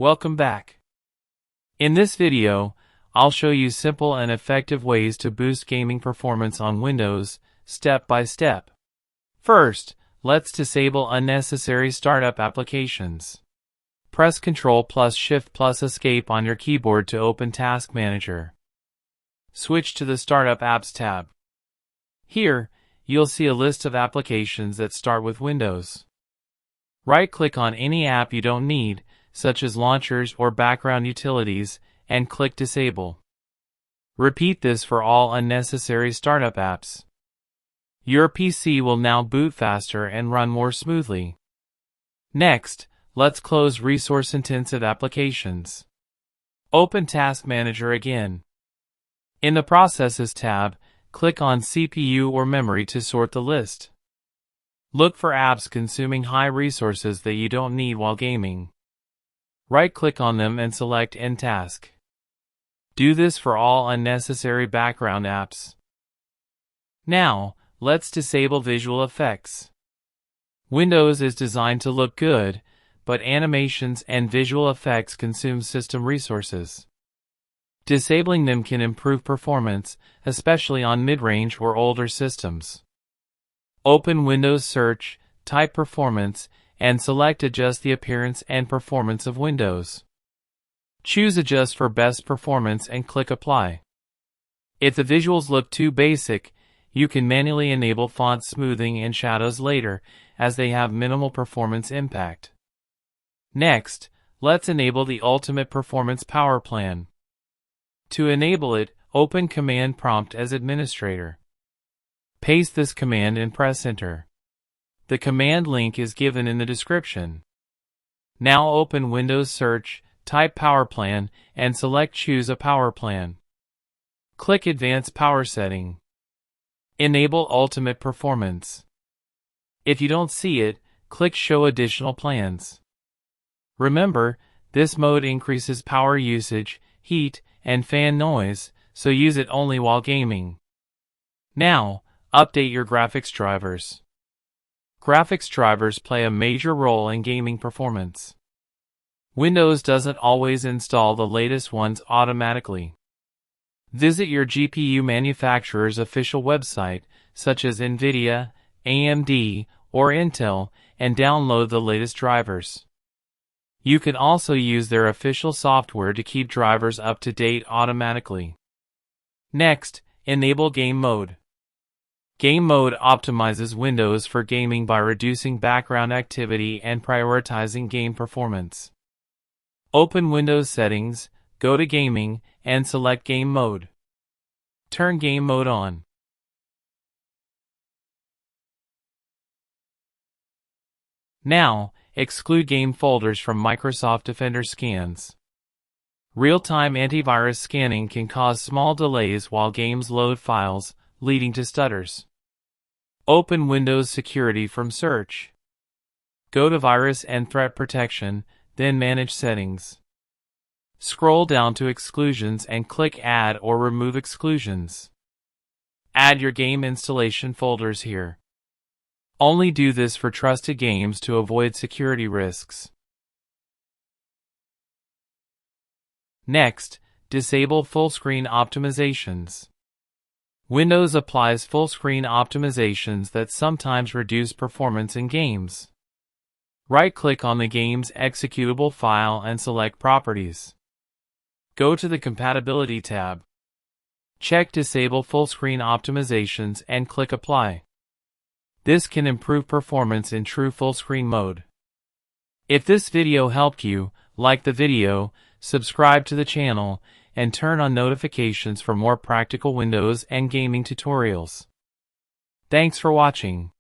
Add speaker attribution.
Speaker 1: Welcome back. In this video, I'll show you simple and effective ways to boost gaming performance on Windows, step by step. First, let's disable unnecessary startup applications. Press Ctrl plus Shift plus Escape on your keyboard to open Task Manager. Switch to the Startup Apps tab. Here, you'll see a list of applications that start with Windows. Right-click on any app you don't need, such as launchers or background utilities, and click Disable. Repeat this for all unnecessary startup apps. Your PC will now boot faster and run more smoothly. Next, let's close resource-intensive applications. Open Task Manager again. In the Processes tab, click on CPU or memory to sort the list. Look for apps consuming high resources that you don't need while gaming. Right-click on them and select End Task. Do this for all unnecessary background apps. Now, let's disable visual effects. Windows is designed to look good, but animations and visual effects consume system resources. Disabling them can improve performance, especially on mid-range or older systems. Open Windows Search, type Performance, and select Adjust the appearance and performance of Windows. Choose Adjust for best performance and click Apply. If the visuals look too basic, you can manually enable font smoothing and shadows later, as they have minimal performance impact. Next, let's enable the Ultimate Performance Power Plan. To enable it, open Command Prompt as Administrator. Paste this command and press Enter. The command link is given in the description. Now open Windows Search, type Power Plan, and select Choose a Power Plan. Click Advanced Power Setting. Enable Ultimate Performance. If you don't see it, click Show Additional Plans. Remember, this mode increases power usage, heat, and fan noise, so use it only while gaming. Now, update your graphics drivers. Graphics drivers play a major role in gaming performance. Windows doesn't always install the latest ones automatically. Visit your GPU manufacturer's official website, such as NVIDIA, AMD, or Intel, and download the latest drivers. You can also use their official software to keep drivers up to date automatically. Next, enable Game Mode. Game Mode optimizes Windows for gaming by reducing background activity and prioritizing game performance. Open Windows Settings, go to Gaming, and select Game Mode. Turn Game Mode on. Now, exclude game folders from Microsoft Defender scans. Real-time antivirus scanning can cause small delays while games load files, leading to stutters. Open Windows Security from Search. Go to Virus and Threat Protection, then Manage Settings. Scroll down to Exclusions and click Add or Remove Exclusions. Add your game installation folders here. Only do this for trusted games to avoid security risks. Next, disable full-screen optimizations. Windows applies full-screen optimizations that sometimes reduce performance in games. Right-click on the game's executable file and select Properties. Go to the Compatibility tab. Check Disable Full-Screen Optimizations and click Apply. This can improve performance in true full-screen mode. If this video helped you, like the video, subscribe to the channel, and turn on notifications for more practical Windows and gaming tutorials. Thanks for watching.